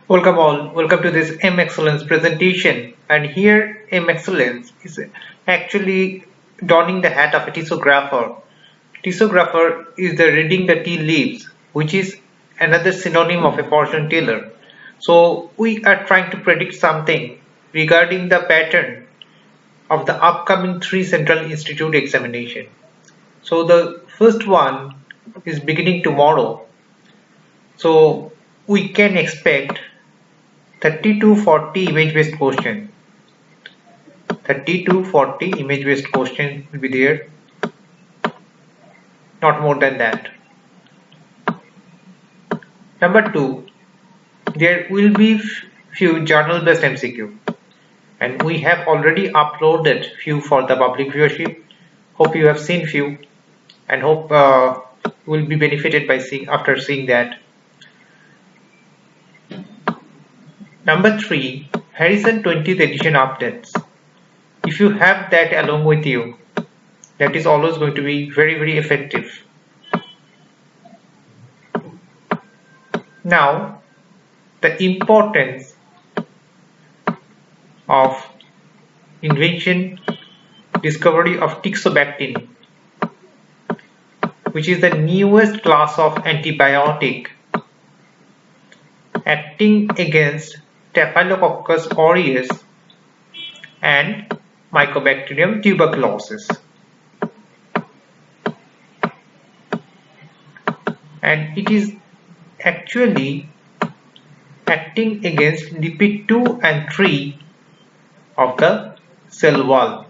Welcome to this M Excellence presentation, and here M Excellence is actually donning the hat of a tasseographer. Tasseographer is the reading the tea leaves, which is another synonym of a fortune teller. So we are trying to predict something regarding the pattern of the upcoming three Central Institute examination. So the first one is beginning tomorrow. So we can expect 30 to 40 image-based question. 30 to 40 image-based question will be there, not more than that. Number 2, there will be few journal-based MCQ, and we have already uploaded few for the public viewership. Hope you have seen few, and hope you will be benefited by after seeing that. Number 3, Harrison 20th edition updates. If you have that along with you, that is always going to be very effective. Now, the importance of invention, discovery of tixobactin, which is the newest class of antibiotic acting against Staphylococcus aureus and Mycobacterium tuberculosis. And it is actually acting against lipid 2 and 3 of the cell wall.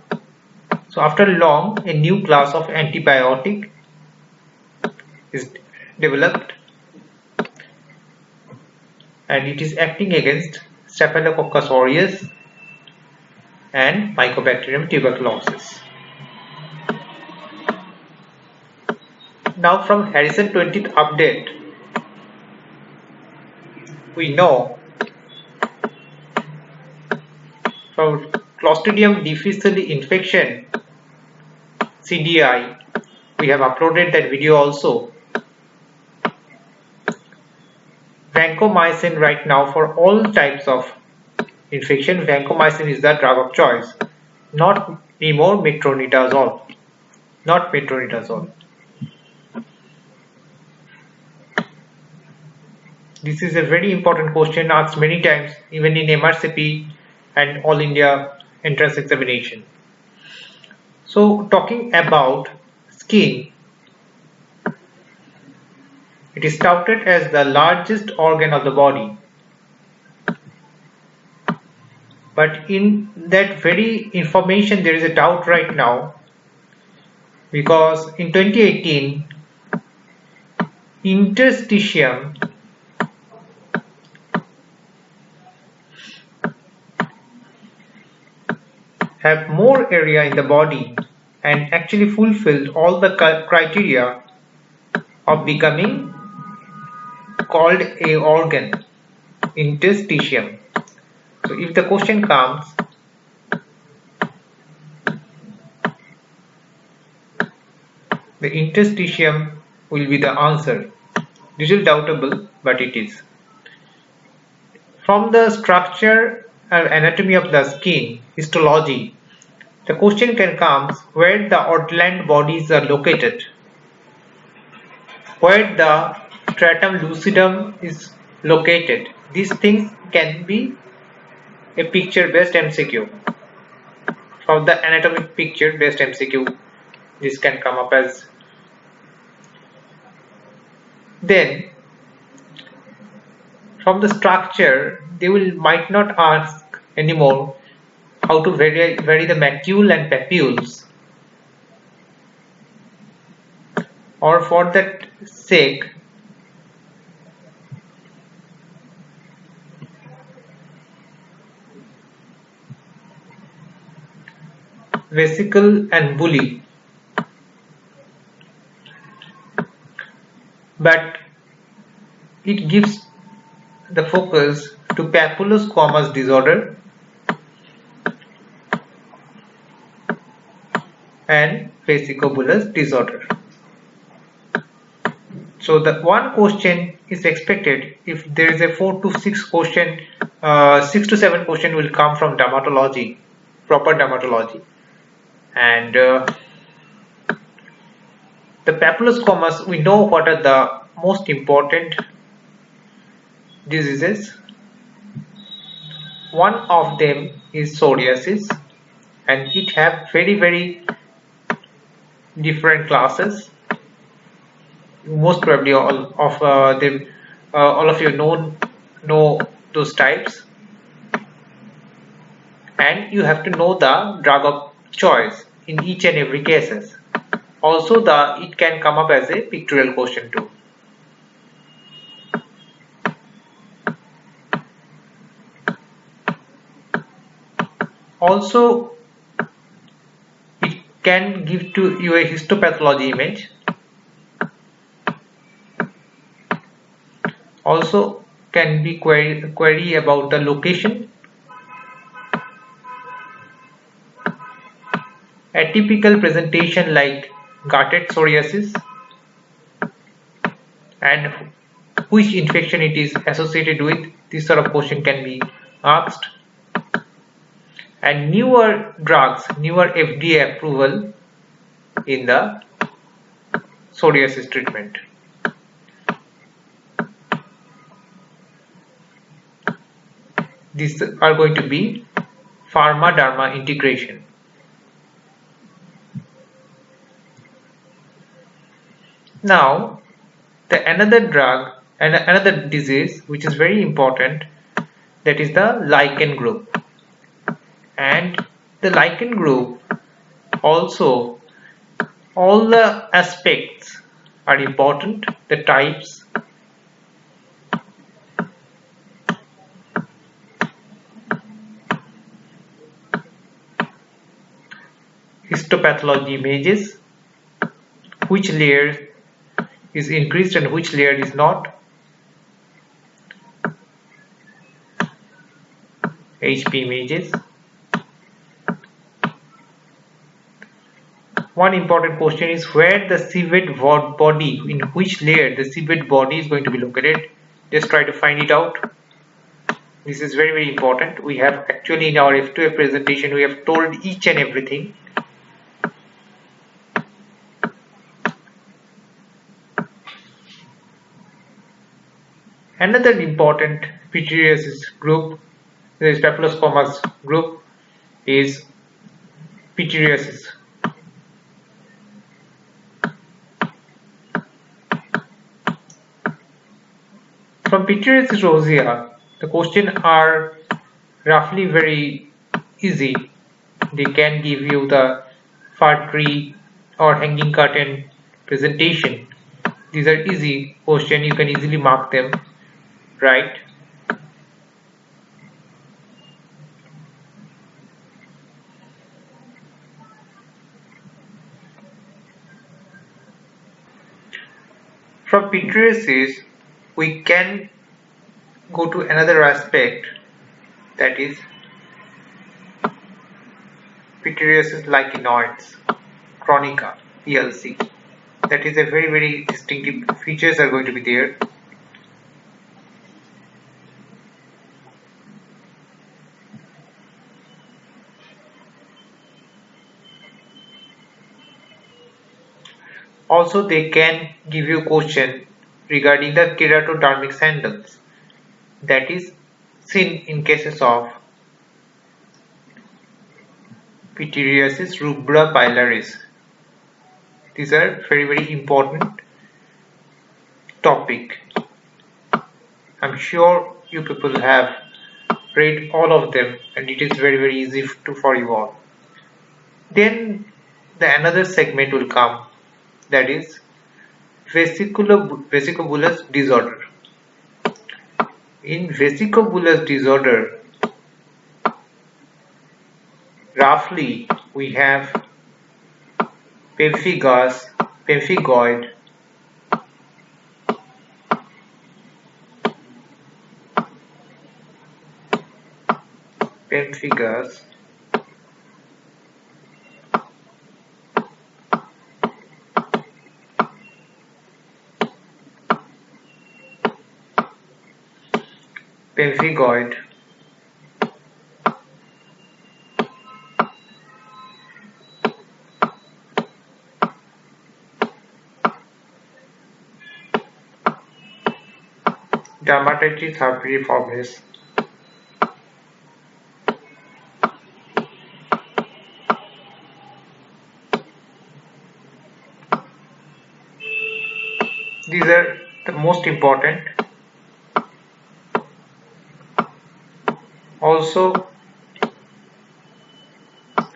So after long, a new class of antibiotic is developed, and it is acting against Staphylococcus aureus and Mycobacterium tuberculosis. Now from Harrison 20th update, we know from Clostridium difficile infection CDI, we have uploaded that video also. Vancomycin right now for all types of infection, vancomycin is the drug of choice, not anymore metronidazole. Not metronidazole. This is a very important question asked many times even in MRCP and All India entrance examination. So talking about skin, it is touted as the largest organ of the body. But in that very information there is a doubt right now, because in 2018 interstitium have more area in the body and actually fulfilled all the criteria of becoming called a organ, interstitium. So if the question comes, the interstitium will be the answer. Little doubtable, but it is. From the structure and anatomy of the skin, histology, the question can come where the outland bodies are located, where the stratum lucidum is located. These things can be a picture based MCQ. From the anatomic picture based MCQ, this can come up as. Then from the structure, they might not ask anymore how to vary the macule and papules, or for that sake vesicle and bullae. But it gives the focus to papulosquamous disorder and vesicobulous disorder. So the one question is expected if there is a 4 to 6 question, 6 to 7 question will come from dermatology, proper dermatology, and the papilloscomas, we know what are the most important diseases. One of them is psoriasis, and it have very different classes. Most probably all of them, all of you know those types, and you have to know the drug of choice in each and every cases. Also, it can come up as a pictorial question too. Also, it can give to you a histopathology image. Also, can be query about the location. Atypical presentation like gutted psoriasis and which infection it is associated with. This sort of question can be asked. And newer drugs, newer FDA approval in the psoriasis treatment. These are going to be pharma-derma integration. Now, another drug and another disease which is very important, that is the lichen group. And the lichen group also, all the aspects are important, the types, histopathology images, which layer is increased and which layer is not, HP images. One important question is where the seabed body, in which layer the seabed body is going to be located. Just try to find it out. This is very important. We have actually in our F2F presentation we have told each and everything. Another important pityriasis group, this papilloscomas group, is pityriasis. From pityriasis rosea, the questions are roughly very easy. They can give you the fir tree or hanging curtain presentation. These are easy questions, you can easily mark them, right? From pityriasis, we can go to another aspect, that is pityriasis lichenoides, chronica, PLC. That is a very distinctive features are going to be there. Also, they can give you question regarding the keratodermic sandals, that is seen in cases of pityriasis rubra pilaris. These are very important topic. I'm sure you people have read all of them and it is very easy for you all. Then another segment will come, that is vesicobulous disorder. In vesicobulous disorder, roughly we have pemphigus, pemphigoid, pemphigus, pemphigoid, dermatitis herpetiformis, these are the most important. Also,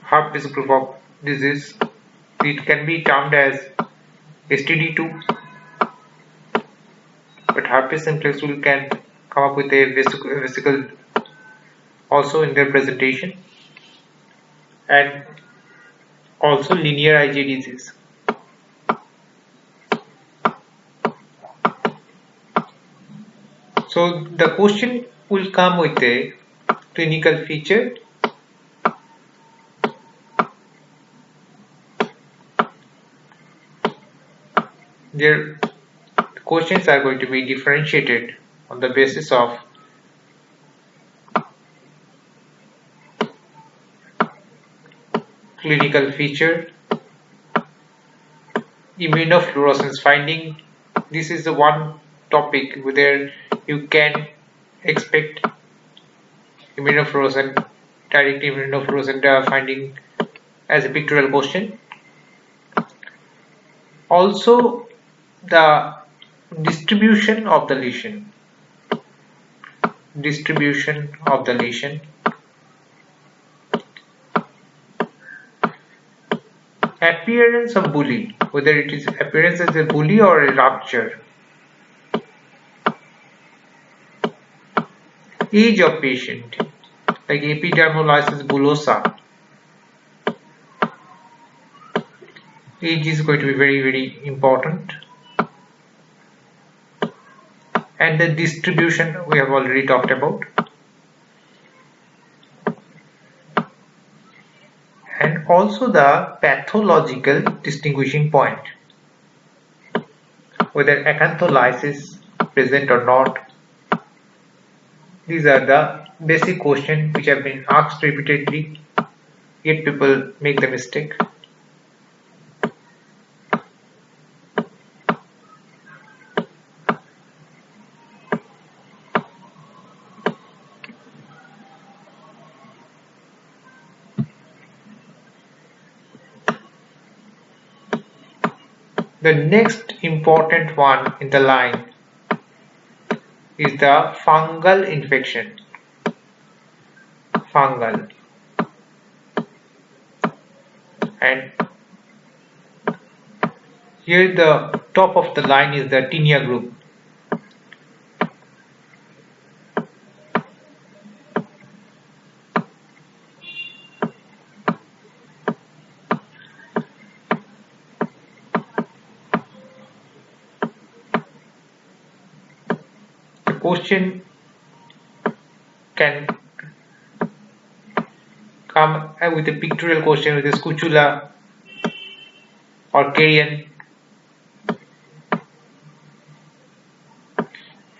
herpes group of disease, it can be termed as STD2, but herpes simplex will can come up with a vesicle also in their presentation, and also linear IgA disease. So the question will come with a clinical feature, their questions are going to be differentiated on the basis of clinical feature, immunofluorescence finding. This is the one topic where you can expect immunofluorescent, direct immunofluorescent finding as a pictorial question. Also, the distribution of the lesion. Distribution of the lesion. Appearance of bully, whether it is appearance as a bully or a rupture. Age of patient, like epidermolysis bullosa. Age is going to be very important. And the distribution we have already talked about. And also the pathological distinguishing point, whether acantholysis present or not. These are the basic questions which have been asked repeatedly, yet people make the mistake. The next important one in the line is the fungal infection. Fungal. And here the top of the line is the tinea group. Question can come with a pictorial question with a scutula or carrion,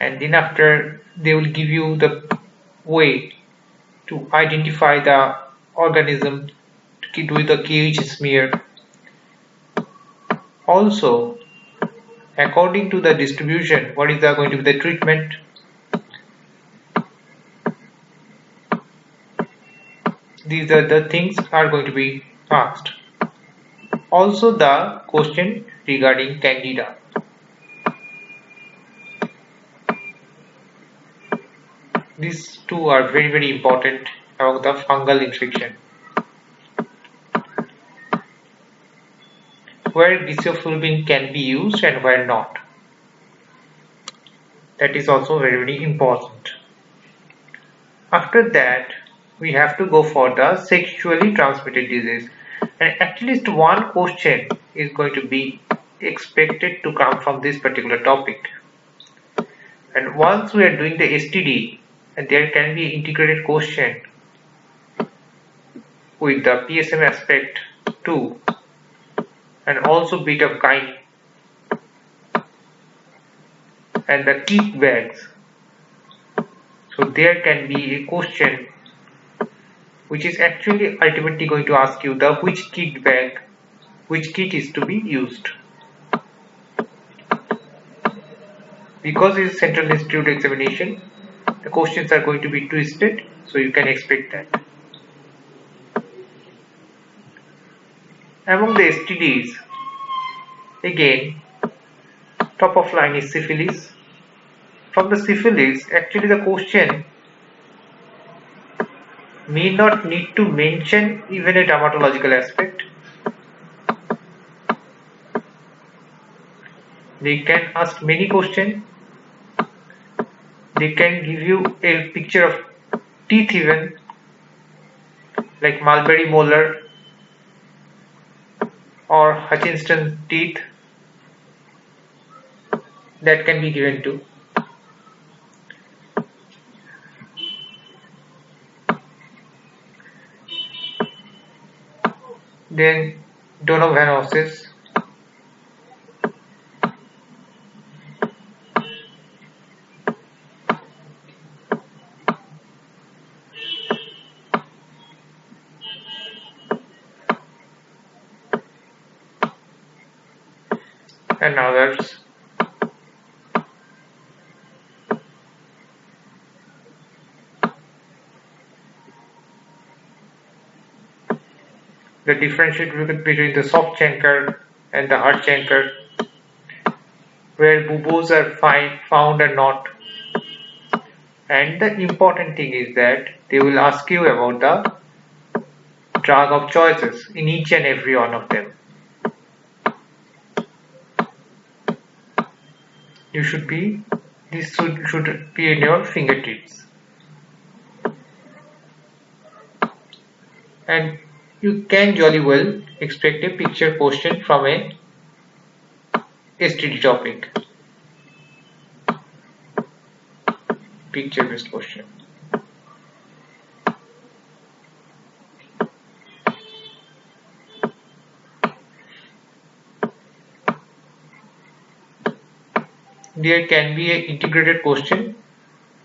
and then after they will give you the way to identify the organism to do the KH smear. Also, according to the distribution, what is going to be the treatment? These are the things are going to be asked. Also the question regarding candida. These two are very important about the fungal infection. Where disophilbin can be used and where not. That is also very important. After that, we have to go for the sexually transmitted disease, and at least one question is going to be expected to come from this particular topic. And once we are doing the STD, and there can be integrated question with the PSM aspect too, and also bit of gyne and the kick bags. So there can be a question which is actually ultimately going to ask you the which kit is to be used. Because it is central institute examination, the questions are going to be twisted, so you can expect that. Among the STDs, again, top of line is syphilis. From the syphilis, actually the question may not need to mention even a dermatological aspect. They can ask many questions. They can give you a picture of teeth even, like mulberry molar or Hutchinson teeth, that can be given too. Then donovanosis, and others. The differentiate between the soft chancre and the hard chancre, where buboes are found or not. And the important thing is that they will ask you about the drug of choices in each and every one of them. This should be in your fingertips. And you can jolly well expect a picture question from a STD topic. Picture based question. There can be an integrated question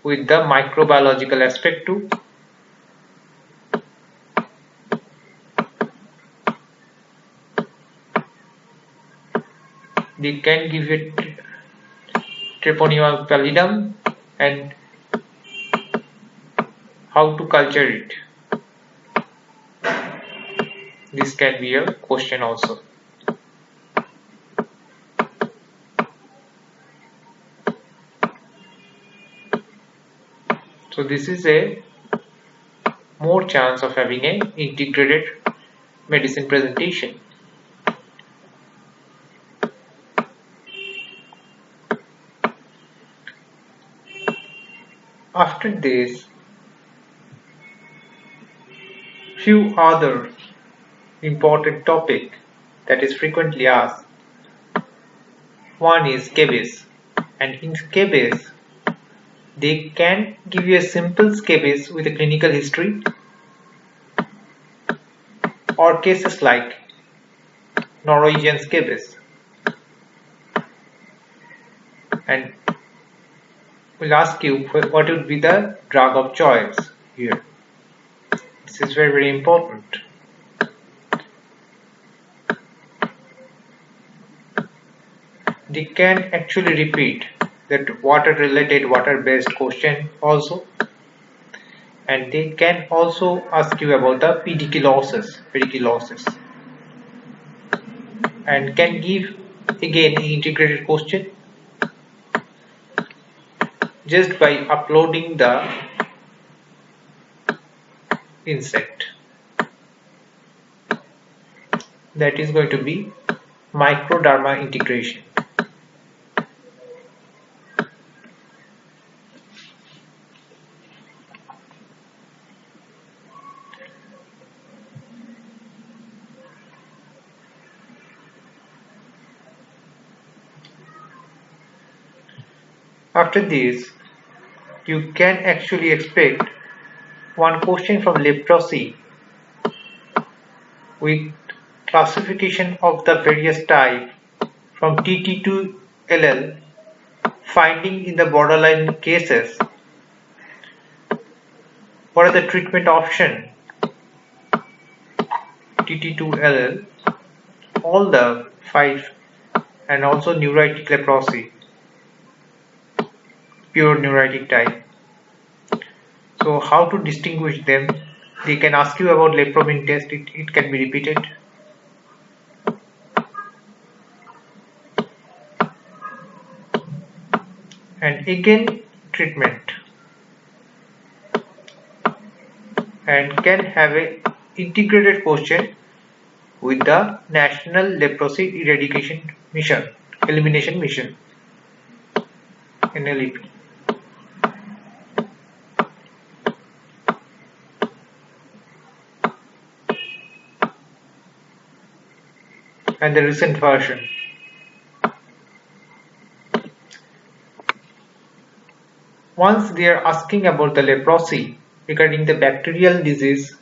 with the microbiological aspect too. They can give it Treponema pallidum and how to culture it. This can be a question also. So this is a more chance of having an integrated medicine presentation. After this, few other important topic that is frequently asked. One is scabies, and in scabies they can give you a simple scabies with a clinical history or cases like Norwegian scabies, and will ask you what would be the drug of choice here. This is very important. They can actually repeat that water based question also, and they can also ask you about the pediculosis, and can give again an integrated question just by uploading the insect. That is going to be microderma integration. After this, you can actually expect one question from leprosy with classification of the various type from TT to LL, finding in the borderline cases What are the treatment options? TT2LL, all the 5, and also neuritic leprosy, pure neuritic type. So how to distinguish them? They can ask you about lepromin test, it can be repeated. And again treatment, and can have a integrated question with the National Leprosy Eradication Mission, Elimination Mission, NLEP. And the recent version. Once they are asking about the leprosy regarding the bacterial disease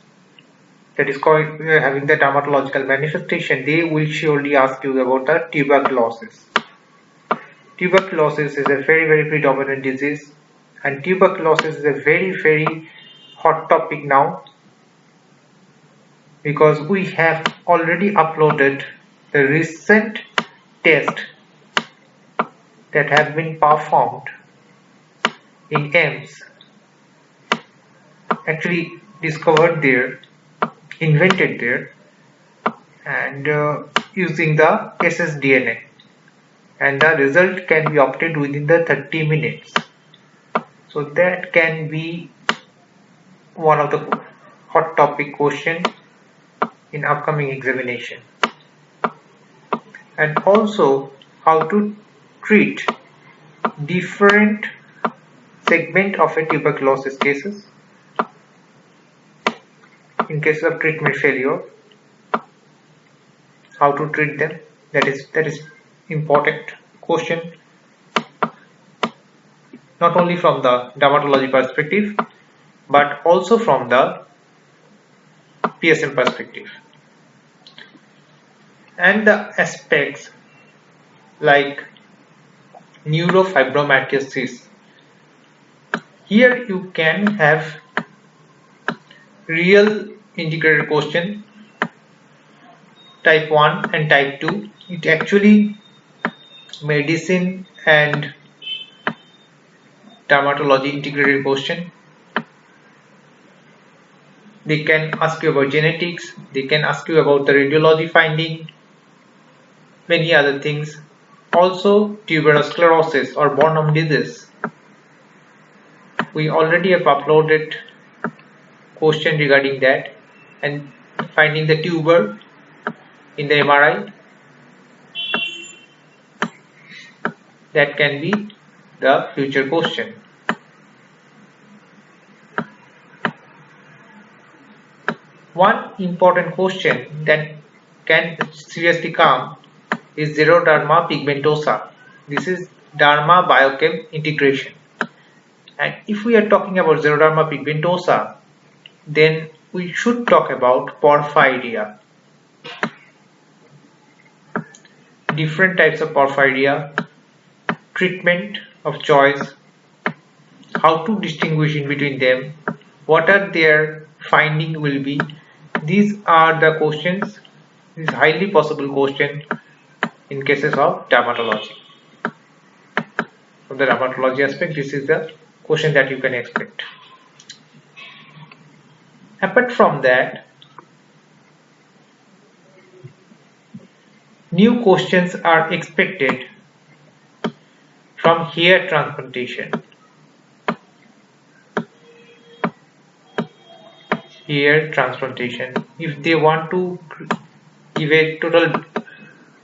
that is called having the dermatological manifestation, they will surely ask you about the tuberculosis. Tuberculosis is a very predominant disease, and tuberculosis is a very hot topic now, because we have already uploaded the recent test that have been performed in AIMS, actually discovered there, invented there, and using the ssDNA, and the result can be obtained within the 30 minutes. So that can be one of the hot topic question in upcoming examination. And also how to treat different segment of a tuberculosis cases in case of treatment failure, how to treat them. That is important question, not only from the dermatology perspective but also from the PSM perspective. And the aspects like neurofibromatosis, here you can have real integrated question, type 1 and type 2. It actually medicine and dermatology integrated question. They can ask you about genetics, they can ask you about the radiology finding, many other things. Also tuberous sclerosis or Bonham disease, we already have uploaded question regarding that, and finding the tumor in the MRI, that can be the future question. One important question that can seriously come is xeroderma pigmentosa. This is derma biochem integration, and if we are talking about xeroderma pigmentosa, then we should talk about porphyria. Different types of porphyria, treatment of choice, how to distinguish in between them, what are their finding will be. These are the questions, this is highly possible question in cases of dermatology. From the dermatology aspect, this is the question that you can expect. Apart from that, new questions are expected from hair transplantation. Hair transplantation. If they want to give a total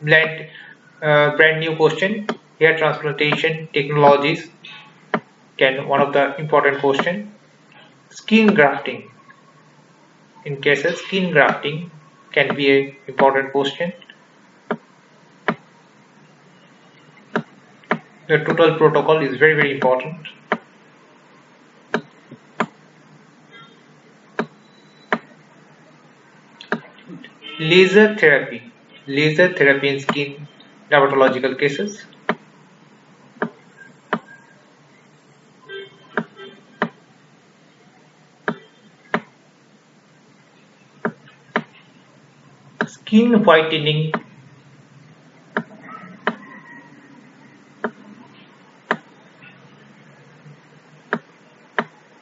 brand new question, hair transplantation technologies can one of the important question. Skin grafting. In cases skin grafting can be a important question. The total protocol is very important. Laser therapy in skin dermatological cases. skin whitening,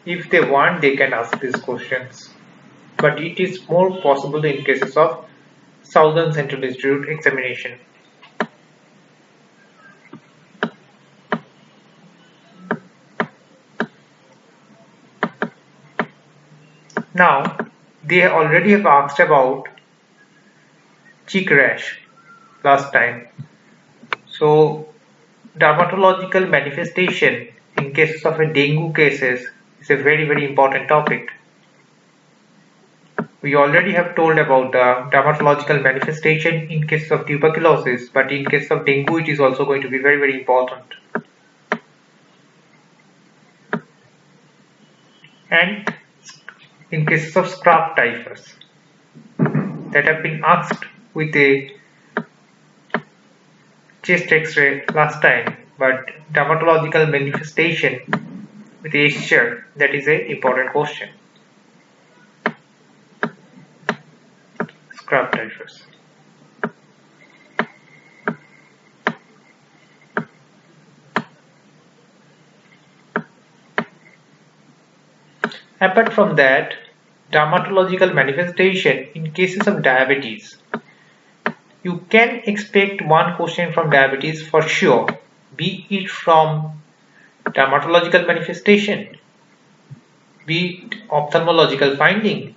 if they want they can ask these questions, but it is more possible in cases of Southern Central Institute examination. Now they already have asked about cheek rash last time. So dermatological manifestation in cases of a dengue cases is a very important topic. We already have told about the dermatological manifestation in cases of tuberculosis, but in case of dengue it is also going to be very important. And in cases of scrap typhus that have been asked with a chest x-ray last time, but dermatological manifestation with H-shirt, that is a important question. Scrap typhus. Apart from that, dermatological manifestation in cases of diabetes. You can expect one question from diabetes for sure, be it from dermatological manifestation, be it ophthalmological finding,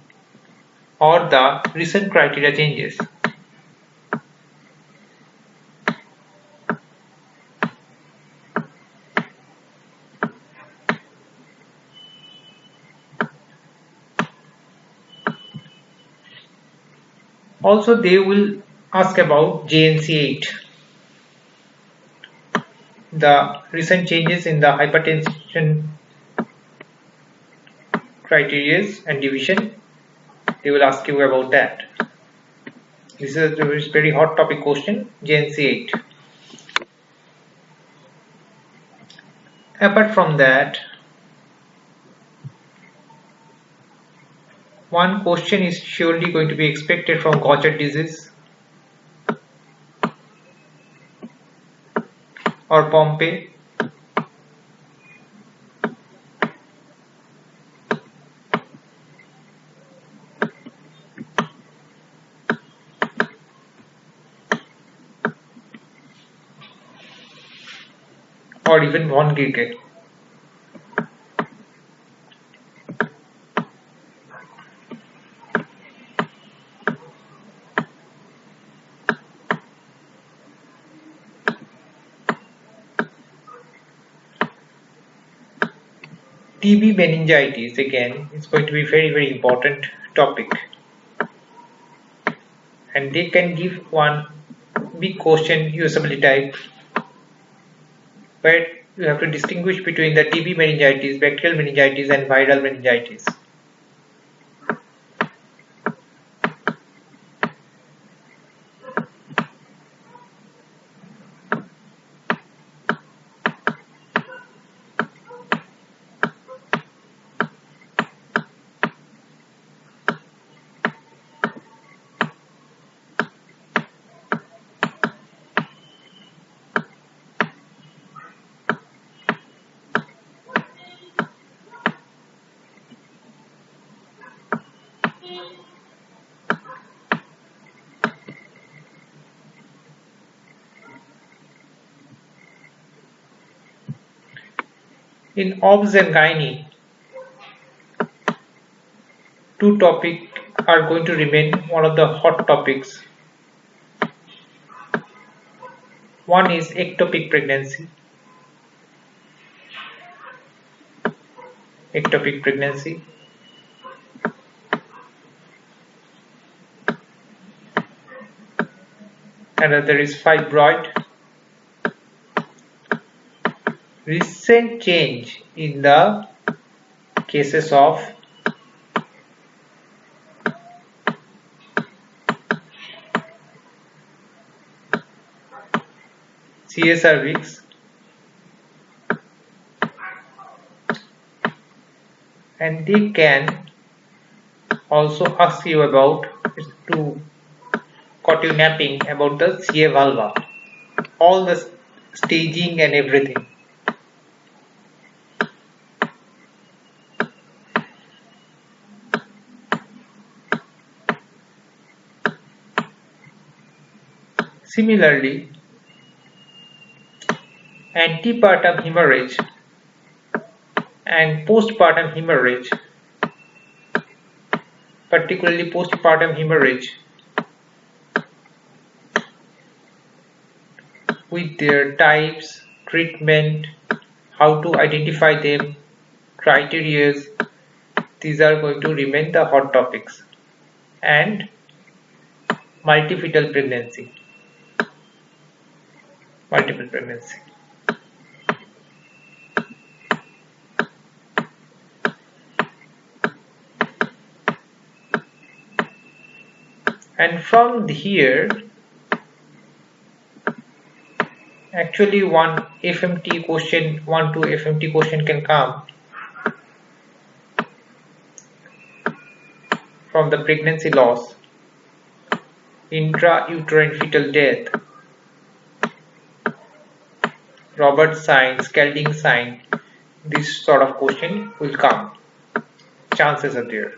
or the recent criteria changes. Also, they will ask about JNC8, the recent changes in the hypertension criteria and division. They will ask you about that. This is a very hot topic question, JNC8. Apart from that, one question is surely going to be expected from Gaucher disease or Pompe. Or even von Gierke. TB meningitis again is going to be very important topic, and they can give one big question usability type where you have to distinguish between the TB meningitis, bacterial meningitis and viral meningitis. In obs and gynae, two topics are going to remain one of the hot topics. One is ectopic pregnancy. Ectopic pregnancy. Another is fibroid. Recent change in the cases of CA cervix and they can also ask you about to caught you napping about the CA vulva, all the staging and everything. Similarly, antepartum hemorrhage and postpartum hemorrhage, particularly postpartum hemorrhage, with their types, treatment, how to identify them, criteria, these are going to remain the hot topics. And multiple pregnancy. And from here, actually one to FMT question can come from the pregnancy loss, intrauterine fetal death, Roberts sign, Scalding sign. This sort of question will come. Chances are there.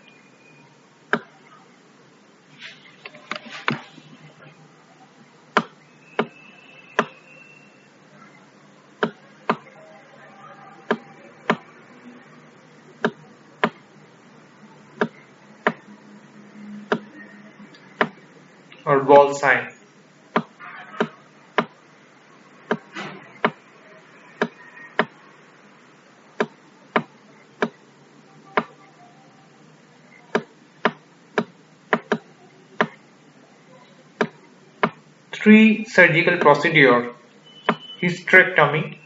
Or ball sign. Three surgical procedure: hysterectomy,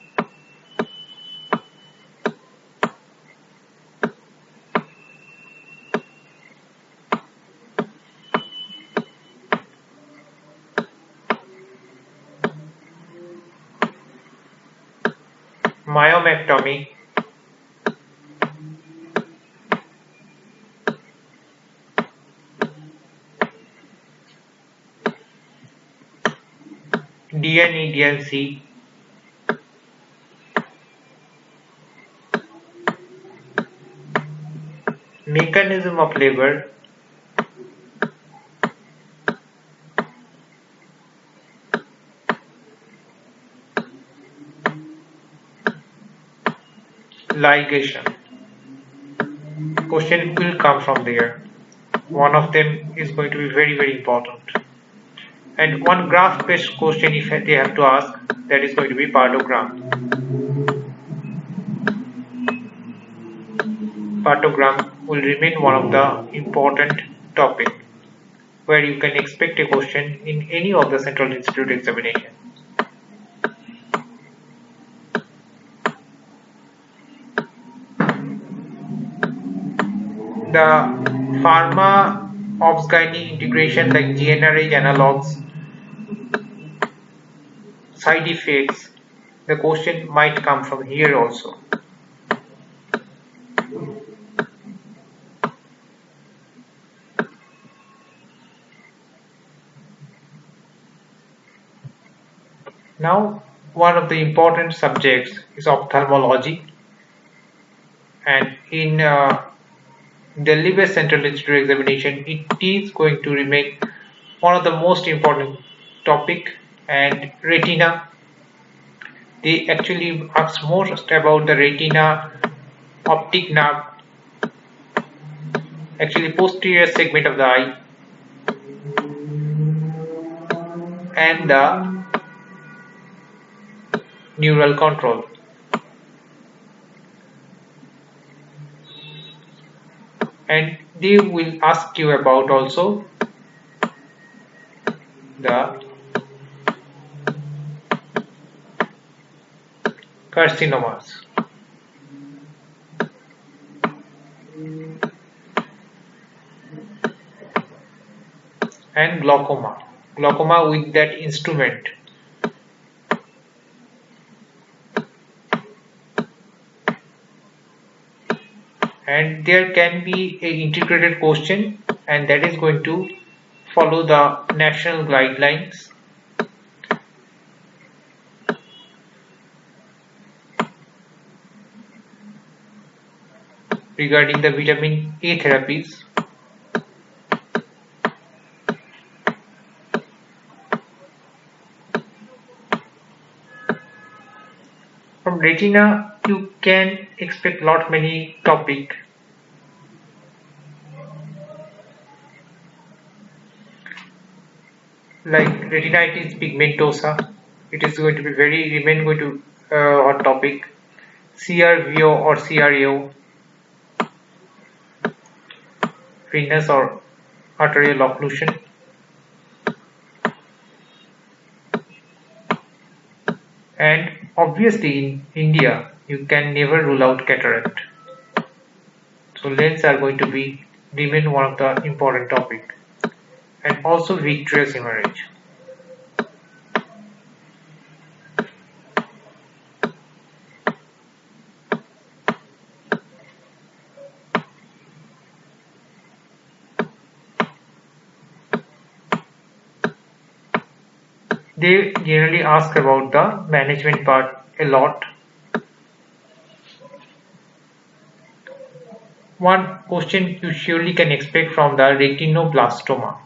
myomectomy, DNE, DNC, mechanism of labor, ligation. Question will come from there. One of them is going to be very important. And one graph based question if they have to ask, that is going to be partogram. Partogram will remain one of the important topic where you can expect a question in any of the Central Institute examination. The pharma obs-gyne integration like GnRH analogs, side effects, the question might come from here also. Now, one of the important subjects is ophthalmology, and in Delhi-based Central Institute examination, it is going to remain one of the most important topic. And retina, they actually ask most about the retina, optic nerve, actually posterior segment of the eye, and the neural control. And they will ask you about also the carcinomas and glaucoma with that instrument. And there can be a integrated question, and that is going to follow the national guidelines regarding the vitamin A therapies. From retina, you can expect lot many topics like retinitis pigmentosa. It is going to be remain going to hot topic. CRVO or CRAO, venous or arterial occlusion. And obviously in India, you can never rule out cataract. So lens are going to remain one of the important topic. And also vitreous hemorrhage. They generally ask about the management part a lot. One question you surely can expect from the retinoblastoma.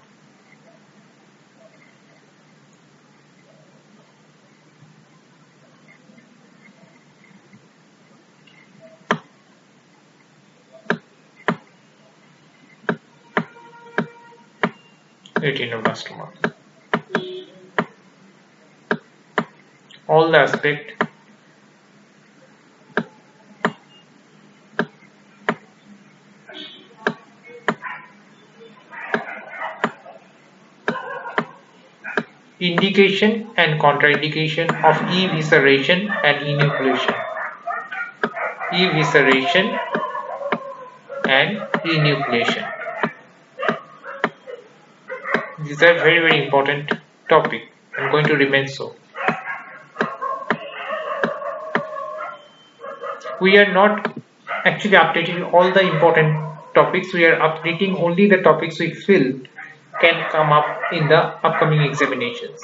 Retinoblastoma. All the aspect indication and contraindication of evisceration and enucleation. Evisceration and enucleation. These are very important topic and going to remain so. We are not actually updating all the important topics. We are updating only the topics we feel can come up in the upcoming examinations.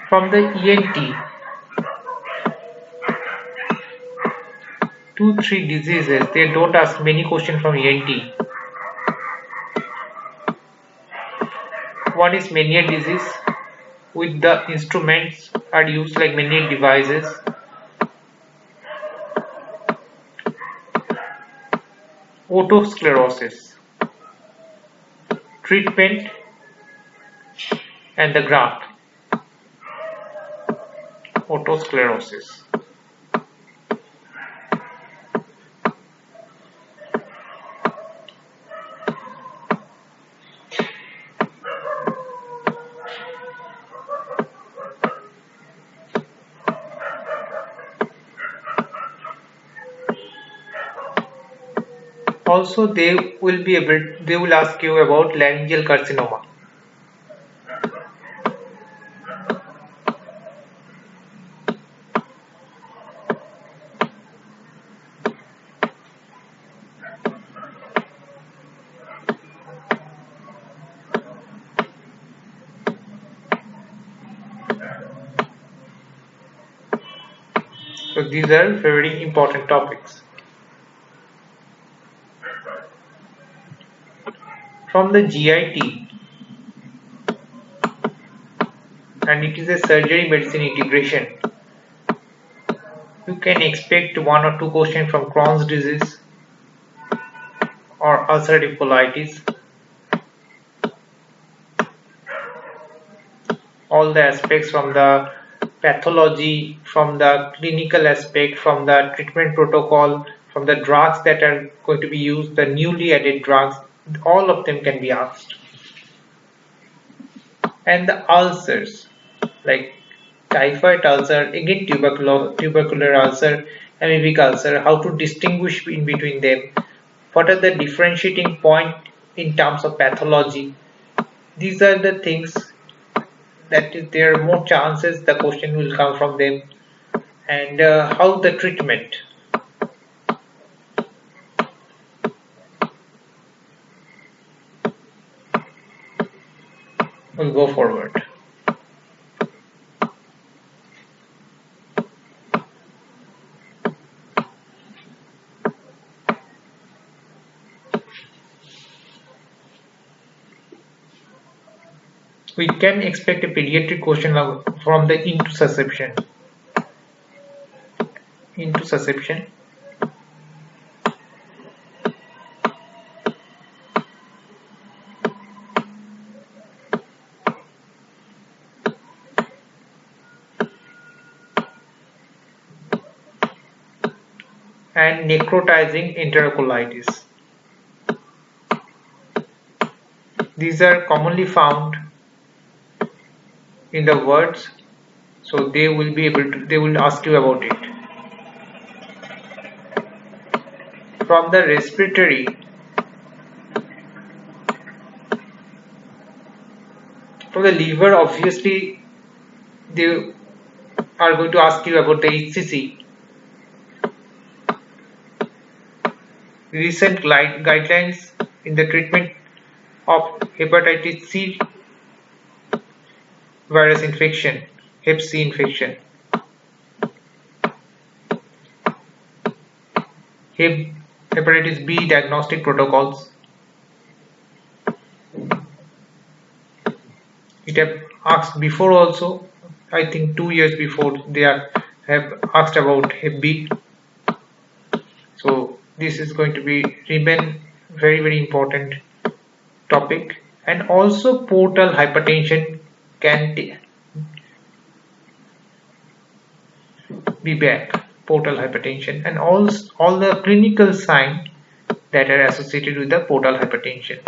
From the ENT, 2-3 diseases, they don't ask many questions from ENT. One is Meniere disease, with the instruments are used like Meniere devices. Otosclerosis, treatment and the graft. Otosclerosis. Also, they will ask you about laryngeal carcinoma. So these are very important topics. From the GIT, and it is a surgery medicine integration, you can expect 1 or 2 questions from Crohn's disease or ulcerative colitis. All the aspects from the pathology, from the clinical aspect, from the treatment protocol, from the drugs that are going to be used, the newly added drugs, all of them can be asked. And the ulcers, like typhoid ulcer, again tubercular ulcer, amoebic ulcer, how to distinguish in between them, what are the differentiating point in terms of pathology. These are the things that there are more chances the question will come from them. And how the treatment. We'll go forward. We can expect a pediatric question from the intussusception. Intussusception. And necrotizing enterocolitis. These are commonly found in the words, so they will ask you about it. From the respiratory, from the liver, obviously they are going to ask you about the HCC. Recent guidelines in the treatment of hepatitis C virus infection, Hep C infection, hepatitis B diagnostic protocols. It have asked before also, I think 2 years before they have asked about Hep B. So this is going to remain very important topic. And also portal hypertension can be back, portal hypertension, and all the clinical signs that are associated with the portal hypertension.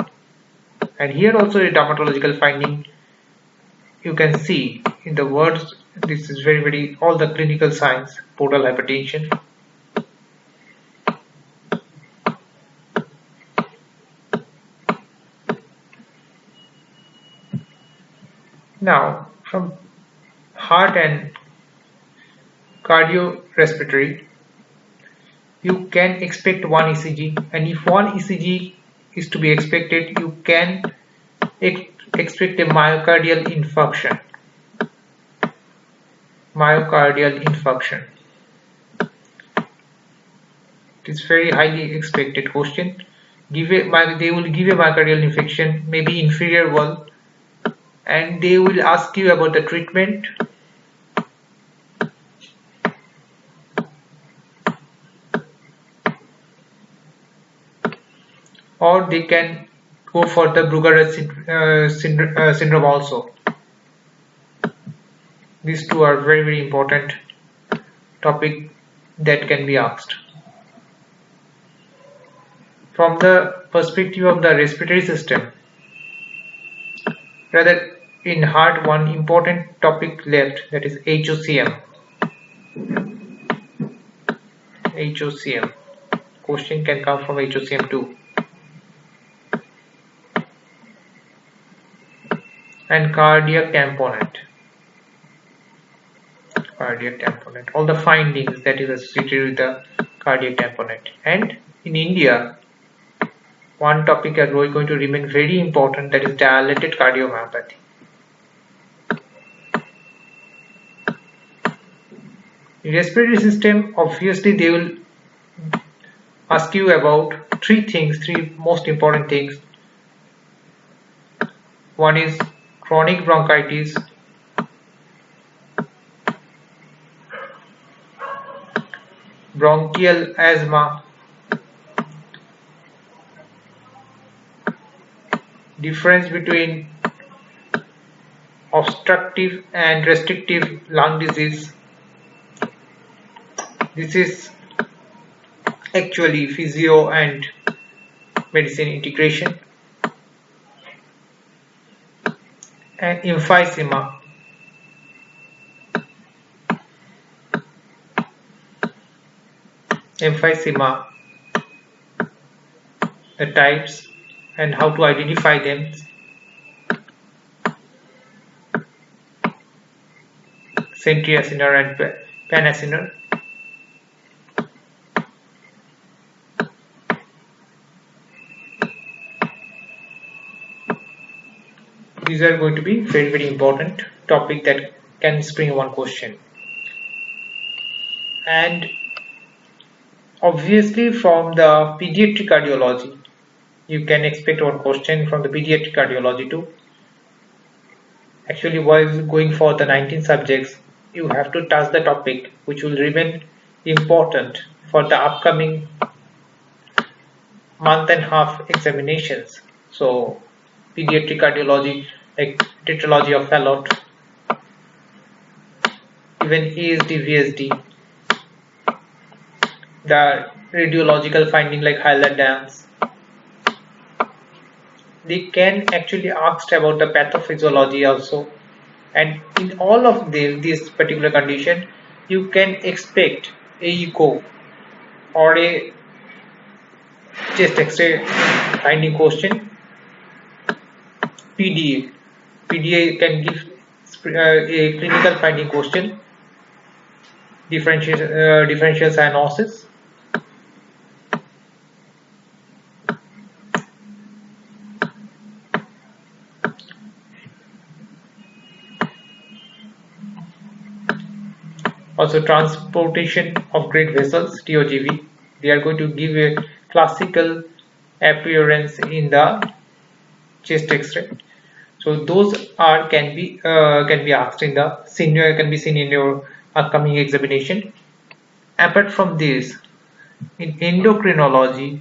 And here also a dermatological finding you can see in the words. This is very all the clinical signs, portal hypertension. Now from heart and cardiorespiratory, you can expect one ECG, and if one ECG is to be expected, you can expect a myocardial infarction. Myocardial infarction. It is very highly expected question. They will give a myocardial infection, maybe inferior valve, and they will ask you about the treatment. Or they can go for the Brugger's syndrome also. These two are very important topic that can be asked. From the perspective of the respiratory system, rather in heart, one important topic left, that is HOCM. HOCM. Question can come from HOCM too. And cardiac tamponade. Cardiac tamponade. All the findings that is associated with the cardiac tamponade. And in India, one topic is going to remain very important, that is dilated cardiomyopathy. In respiratory system, obviously they will ask you about three most important things. One is chronic bronchitis, bronchial asthma, difference between obstructive and restrictive lung disease. This is actually physio and medicine integration. And emphysema. Emphysema, the types and how to identify them. Centriacinar and panacinar. these are going to be very important topic that can spring one question. And obviously from the pediatric cardiology, you can expect one question from the pediatric cardiology too. Actually, while going for the 19 subjects, you have to touch the topic which will remain important for the upcoming month and half examinations. So pediatric cardiology, like tetralogy of Fallot, even ESD, VSD, the radiological finding like highlight dams, they can actually ask about the pathophysiology also, and in all of this particular condition you can expect a echo or a chest x-ray finding question. PDA can give a clinical finding question, differential cyanosis. Also transportation of great vessels, TOGV. They are going to give a classical appearance in the chest X-ray. So those can be asked in the can be seen in your upcoming examination. Apart from this, in endocrinology,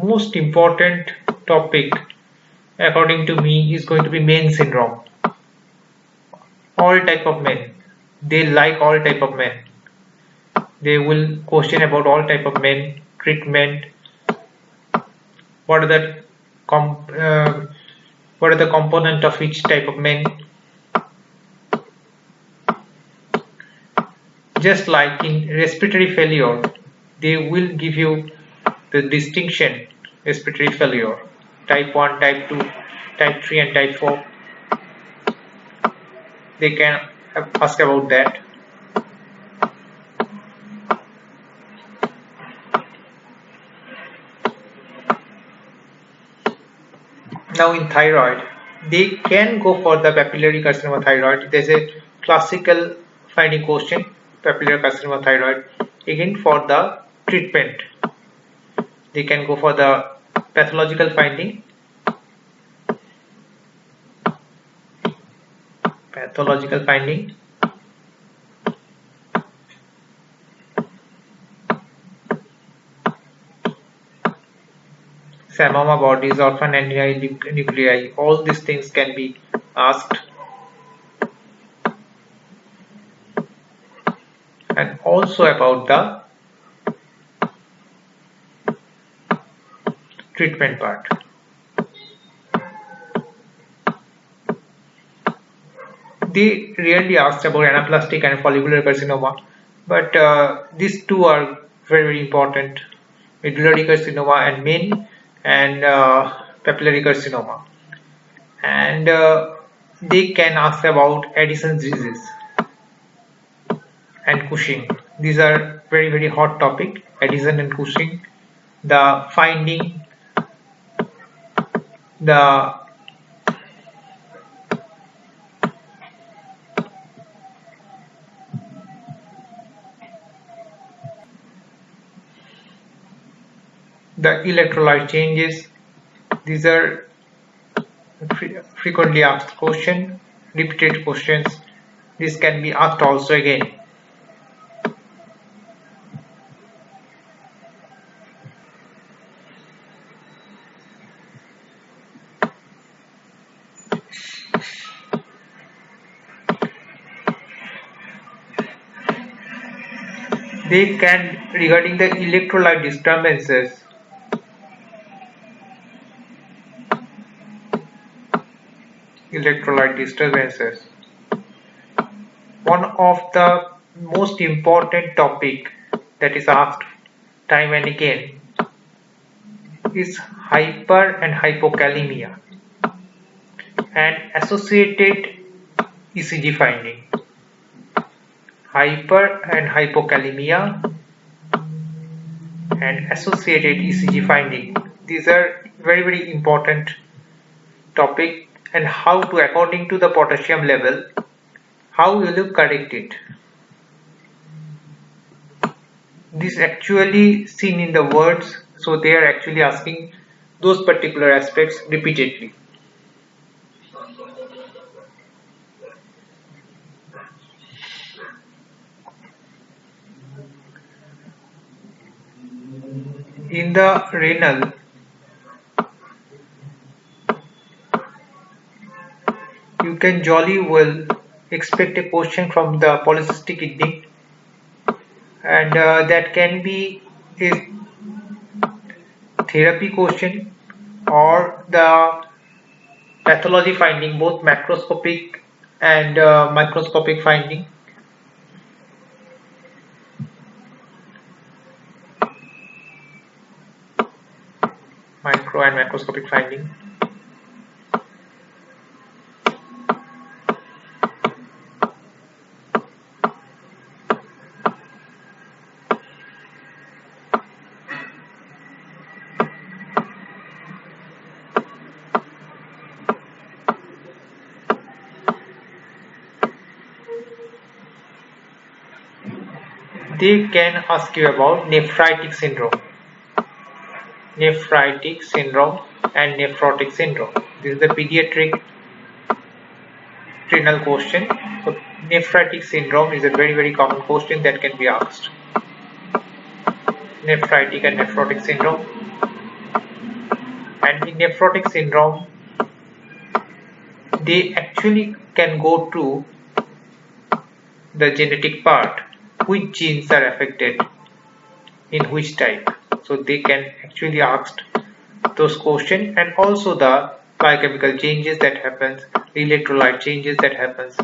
most important topic according to me is going to be men syndrome. All type of men, they like all type of men. They will question about all type of men, treatment, what are the component of each type of men. Just like in respiratory failure, they will give you the distinction: respiratory failure, type 1, type 2, type 3 and type 4. They can ask about that. Now in thyroid, they can go for the papillary carcinoma thyroid. There's a classical finding question, papillary carcinoma thyroid. Again, for the treatment, they can go for the pathological finding, Samoma bodies, orphan nuclei, all these things can be asked. And also about the treatment part. They rarely asked about anaplastic and follicular carcinoma, but these two are very important: medullary carcinoma and main, and papillary carcinoma. And they can ask about Addison's disease and Cushing. These are very hot topic, Addison and Cushing. The finding, the electrolyte changes. These are frequently asked question, repeated questions. This can be asked also again. They can, regarding the electrolyte disturbances, one of the most important topic that is asked time and again is hyper and hypokalemia and associated ECG finding. Hyper and hypokalemia and associated ECG finding. These are very important topic, and how to, according to the potassium level, how will you correct it. This actually seen in the words, so they are actually asking those particular aspects repeatedly. In the renal, you can jolly well expect a question from the polycystic kidney, and that can be a therapy question or the pathology finding, both macroscopic and microscopic finding. Micro and macroscopic finding. They can ask you about nephritic syndrome. Nephritic syndrome and nephrotic syndrome. This is the pediatric renal question. So nephritic syndrome is a very common question that can be asked. Nephritic and nephrotic syndrome. And in nephrotic syndrome, they actually can go to the genetic part, which genes are affected in which type. So they can actually ask those questions, and also the biochemical changes that happens, electrolyte changes that happens.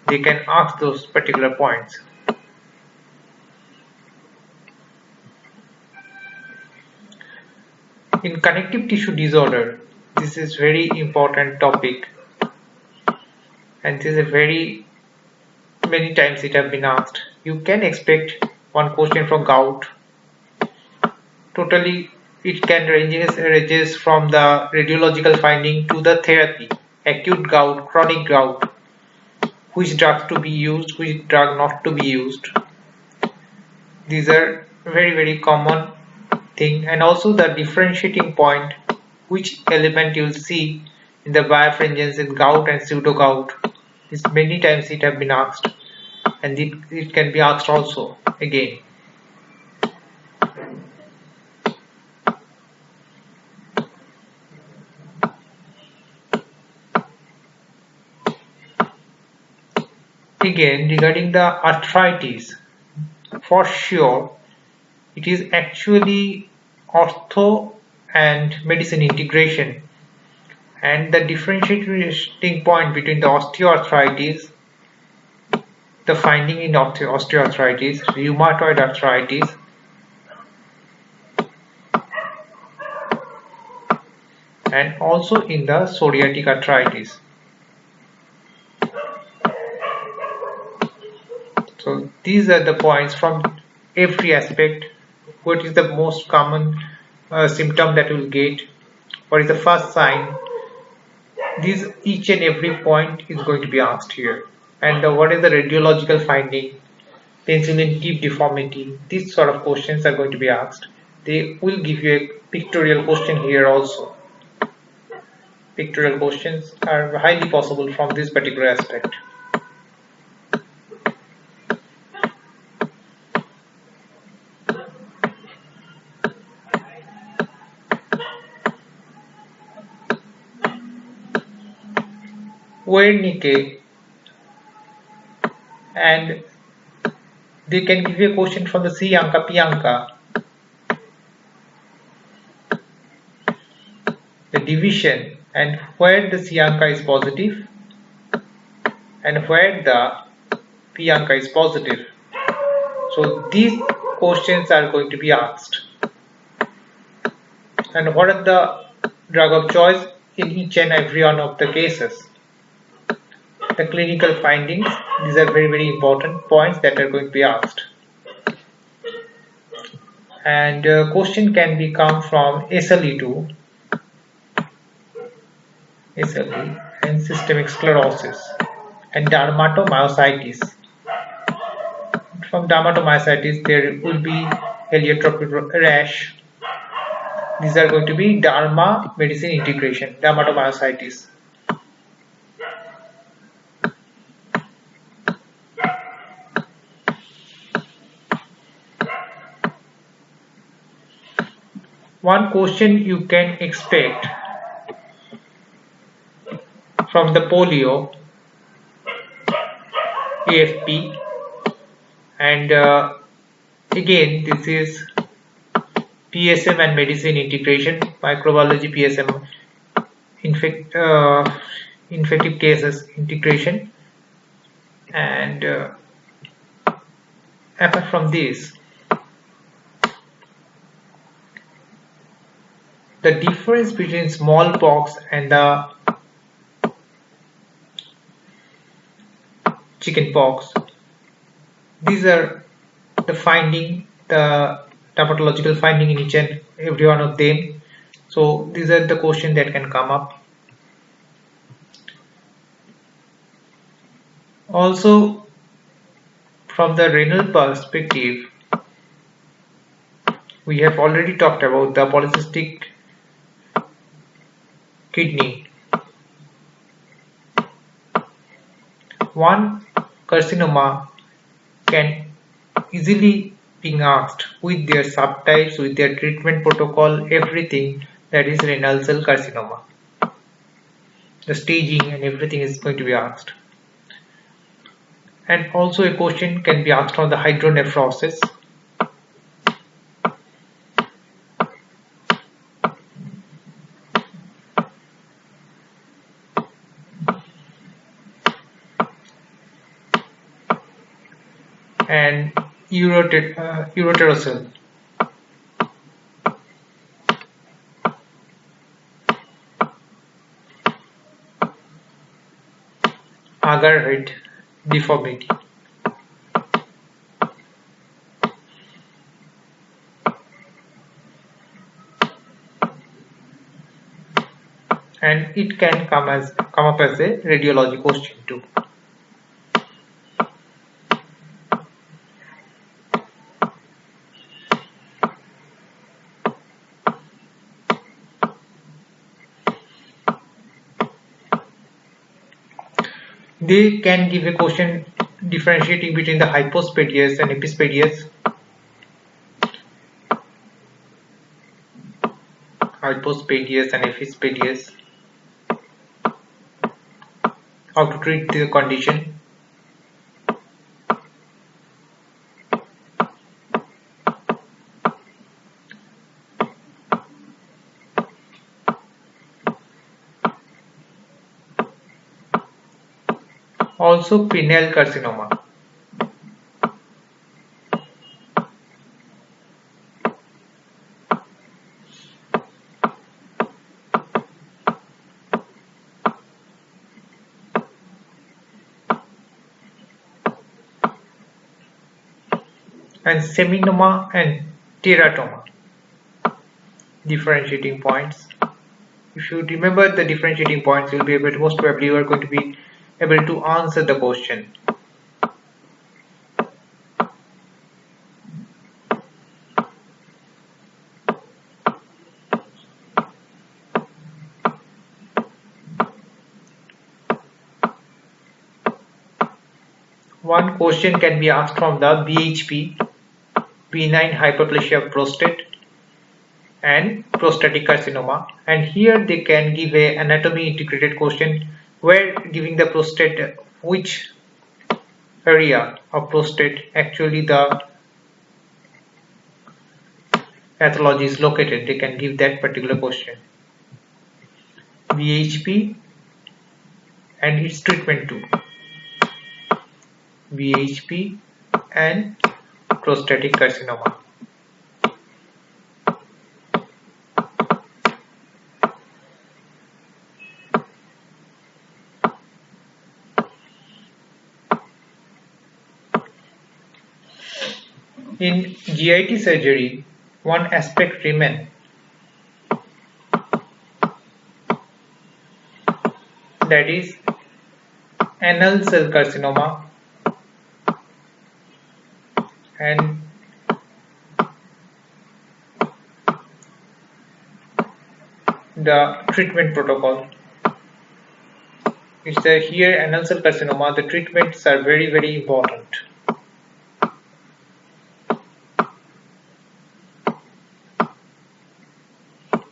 They can ask those particular points. In connective tissue disorder, this is very important topic, and this is a very many times it have been asked. You can expect one question from gout. Totally, it can ranges from the radiological finding to the therapy, acute gout, chronic gout, which drugs to be used, which drug not to be used. These are very common thing, and also the differentiating point, which element you will see in the birefringence in gout and pseudo gout. This many times it have been asked, and it can be asked also again. Again, regarding the arthritis, for sure it is actually ortho and medicine integration, and the differentiating point between the osteoarthritis, the finding in osteoarthritis, rheumatoid arthritis, and also in the psoriatic arthritis. So these are the points from every aspect. What is the most common symptom that you will get? What is the first sign? These each and every point is going to be asked here. And what is the radiological finding? Penicillin tip deformity. These sort of questions are going to be asked. They will give you a pictorial question here also. Pictorial questions are highly possible from this particular aspect. Wernicke, and they can give you a question from the C Anka, P Anka. The division, and where the C Anka is positive and where the P Anka is positive. So these questions are going to be asked. And what are the drug of choice in each and every one of the cases? The clinical findings, these are very important points that are going to be asked. And question can be come from SLE2, SLE and systemic sclerosis and dermatomyositis. From dermatomyositis there will be heliotropic rash. These are going to be derma medicine integration, dermatomyositis. One question you can expect from the polio, AFP, and again this is PSM and medicine integration, microbiology PSM, infective cases integration, and apart from this, the difference between smallpox and the chickenpox, these are the finding, the dermatological finding in each and every one of them. So these are the questions that can come up. Also, from the renal perspective, we have already talked about the polycystic kidney. One carcinoma can easily be asked with their subtypes, with their treatment protocol, everything, that is renal cell carcinoma. The staging and everything is going to be asked. And also a question can be asked on the hydronephrosis. And uroterocele. Agar head deformity. And it can come up as a radiology question too. They can give a question differentiating between the hypospadias and epispadias. Hypospadias and epispadias. How to treat the condition. Also pineal carcinoma. And seminoma and teratoma. Differentiating points. If you remember the differentiating points, you'll be able to, most probably you are going to be able to answer the question. One question can be asked from the BHP, benign hyperplasia of prostate, and prostatic carcinoma, and here they can give a anatomy integrated question where giving the prostate which area of prostate actually the pathology is located. They can give that particular question. BHP and its treatment too. BHP and prostatic carcinoma. In GIT surgery, one aspect remains, that is anal cell carcinoma and the treatment protocol. It's here anal cell carcinoma, the treatments are very important.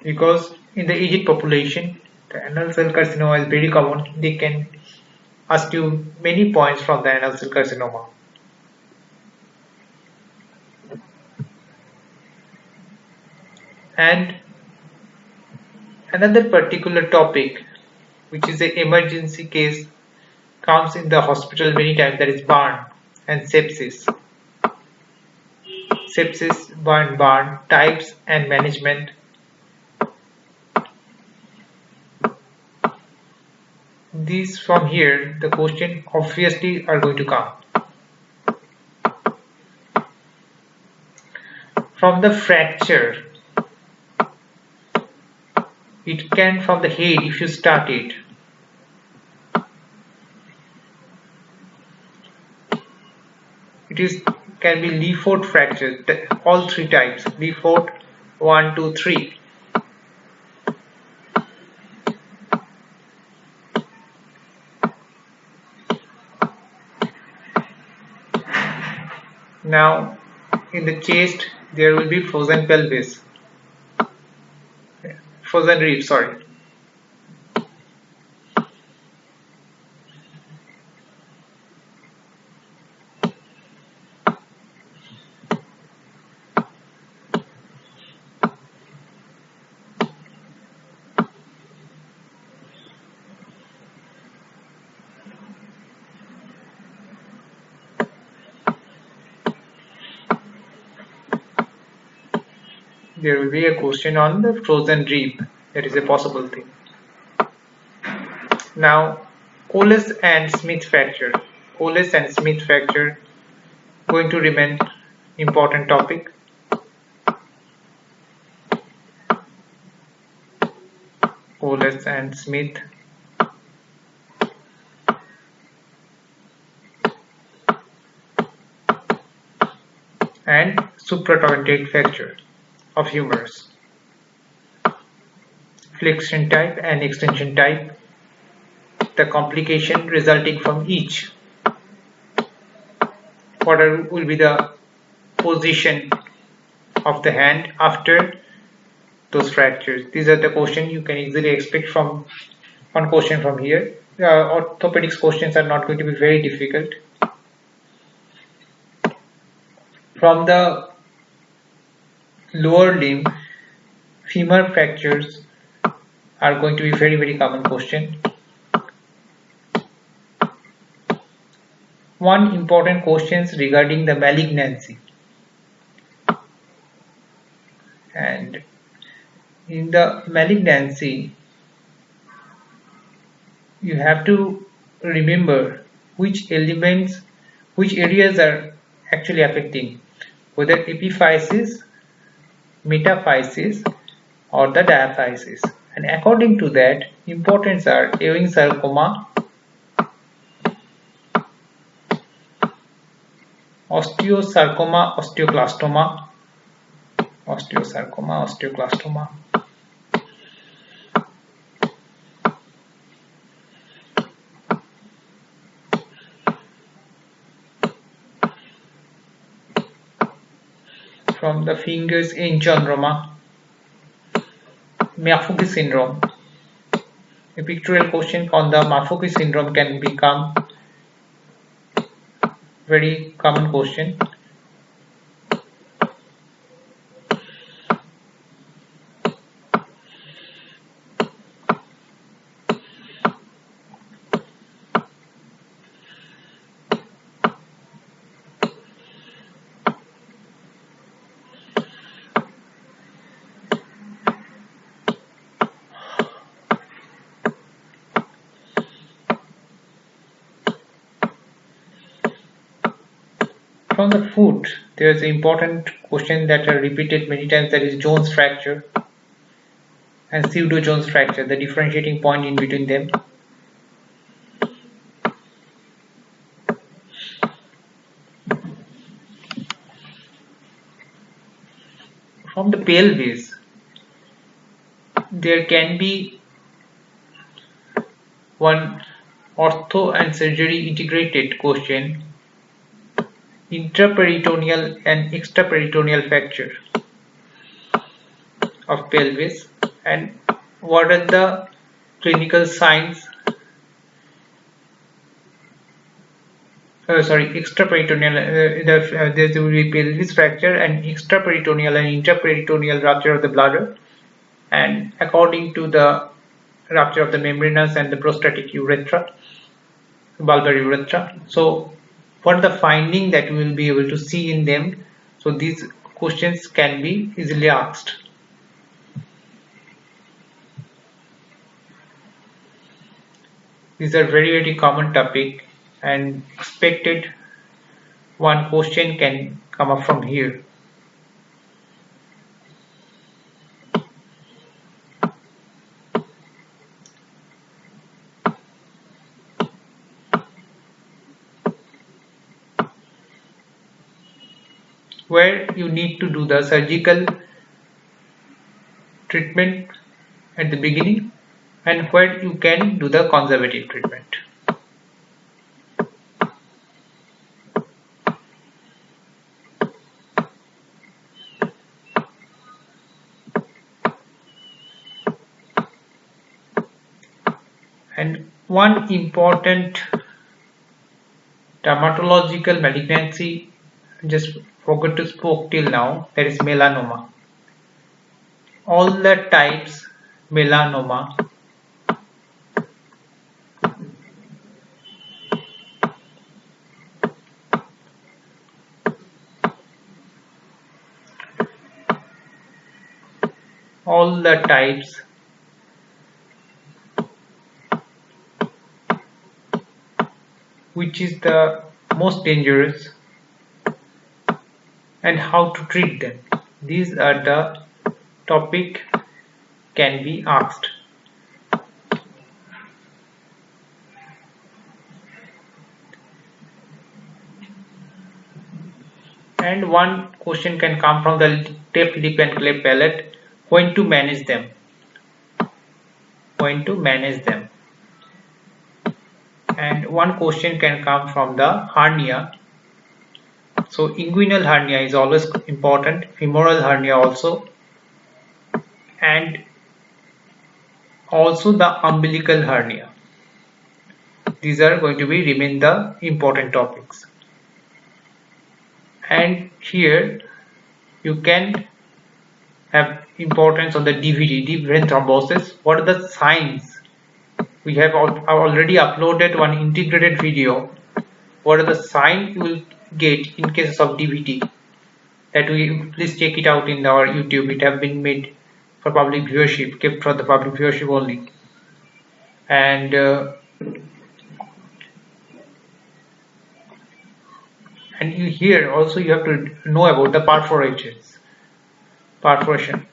Because in the aged population, the anal cell carcinoma is very common. They can ask you many points from the anal cell carcinoma. And another particular topic, which is an emergency case, comes in the hospital many times, that is burn and sepsis. Sepsis, burn, types and management. These from here, the question obviously are going to come. From the fracture, it can from the head if you start it. It can be Le-Fort fracture, all three types, Le-Fort 1, 2, 3. Now in the chest there will be frozen pelvis, frozen rib, sorry. There will be a question on the frozen rib. That is a possible thing. Now, Coles and Smith fracture. Coles and Smith fracture going to remain important topic. Coles and Smith. And supratrochanteric fracture of humerus, flexion type and extension type, the complication resulting from each, what will be the position of the hand after those fractures. These are the questions you can easily expect from one question from here. Orthopedics questions are not going to be very difficult. From the lower limb, femur fractures are going to be very common question. One important question regarding the malignancy, and in the malignancy you have to remember which elements, which areas are actually affecting, whether epiphysis, metaphysis or the diaphysis, and according to that importance are Ewing sarcoma, osteosarcoma, osteoclastoma. From the fingers angiograma, Maffucci syndrome. A pictorial question on the Maffucci syndrome can become very common question. from the foot, there is an important question that are repeated many times, that is Jones fracture and pseudo Jones fracture, the differentiating point in between them. From the pelvis, there can be one ortho and surgery integrated question, intraperitoneal and extraperitoneal fracture of pelvis, and what are the clinical signs, extraperitoneal, there will be pelvis fracture and extraperitoneal and intraperitoneal rupture of the bladder, and according to the rupture of the membranous and the prostatic urethra, bulbar urethra. So what are the findings that we will be able to see in them? So these questions can be easily asked. These are very common topic, and expected one question can come up from here. Where you need to do the surgical treatment at the beginning, and where you can do the conservative treatment. And one important dermatological malignancy, just forgot to spoke till now, that is melanoma. All the types melanoma, all the types which is the most dangerous and how to treat them. These are the topic can be asked. And one question can come from the cleft lip and cleft palate, when to manage them. When to manage them. And one question can come from the hernia. So inguinal hernia is always important, femoral hernia also, and also the umbilical hernia. These are going to be remain the important topics. And here you can have importance on the DVD, deep vein thrombosis. What are the signs? We have already uploaded one integrated video. What are the signs you will get in cases of DVT? That we please check it out in our YouTube. It have been made for public viewership, kept for the public viewership only. And here also you have to know about the perforators. Perforation.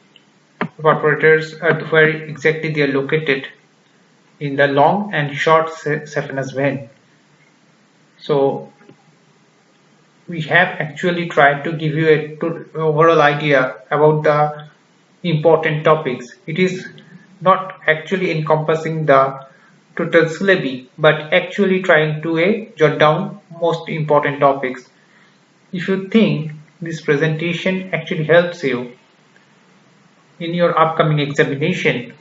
Perforators are where exactly they are located in the long and short saphenous vein. So we have actually tried to give you an overall idea about the important topics. It is not actually encompassing the total syllabi, but actually trying to jot down most important topics. If you think this presentation actually helps you in your upcoming examination,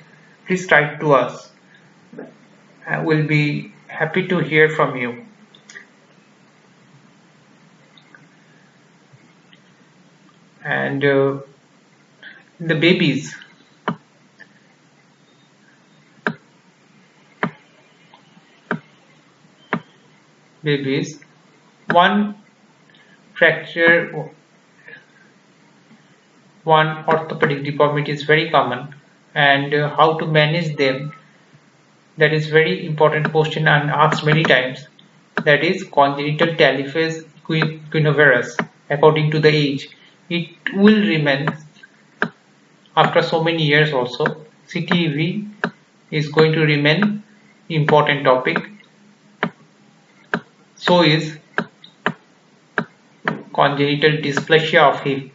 please write to us. I will be happy to hear from you. And the babies, one fracture, one orthopedic deformity is very common, and how to manage them, that is very important question and asked many times. That is congenital talipes coronavirus according to the age. It will remain after so many years also. CTV is going to remain important topic. So is congenital dysplasia of hip,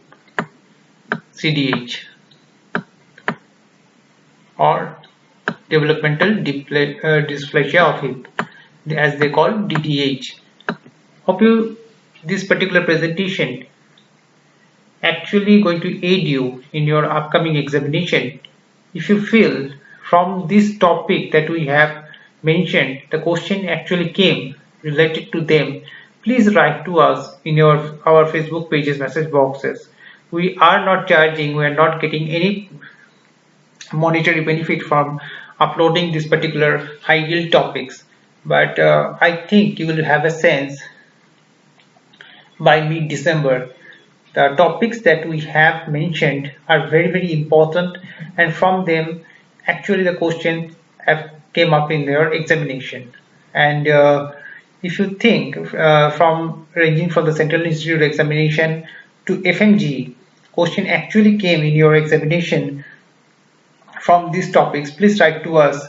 CDH, or developmental dysplasia of hip, as they call DDH. Hope this particular presentation actually going to aid you in your upcoming examination. If you feel from this topic that we have mentioned the question actually came related to them, please write to us in our Facebook pages message boxes. We are not charging, we are not getting any monetary benefit from uploading this particular high yield topics, but I think you will have a sense by mid-December. The topics that we have mentioned are very important, and from them actually the question have came up in their examination. And if you think from ranging from the Central Institute examination to FMG, question actually came in your examination from these topics, please write to us.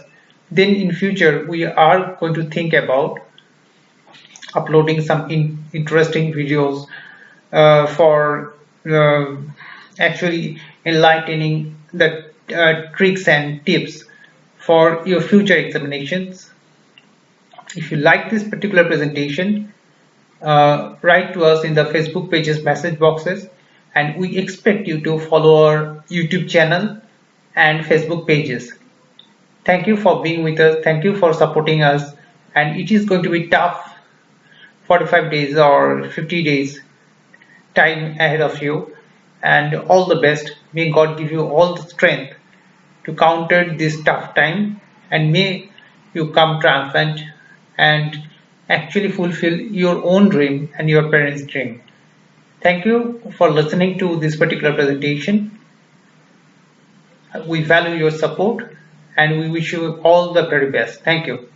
Then in future we are going to think about uploading some interesting videos for actually enlightening the tricks and tips for your future examinations. If you like this particular presentation, write to us in the Facebook pages message boxes, and we expect you to follow our YouTube channel and Facebook pages. Thank you for being with us, thank you for supporting us, and it is going to be tough 45 days or 50 days time ahead of you, and all the best. May God give you all the strength to counter this tough time, and may you come triumphant and actually fulfill your own dream and your parents' dream. Thank you for listening to this particular presentation. We value your support and we wish you all the very best. Thank you.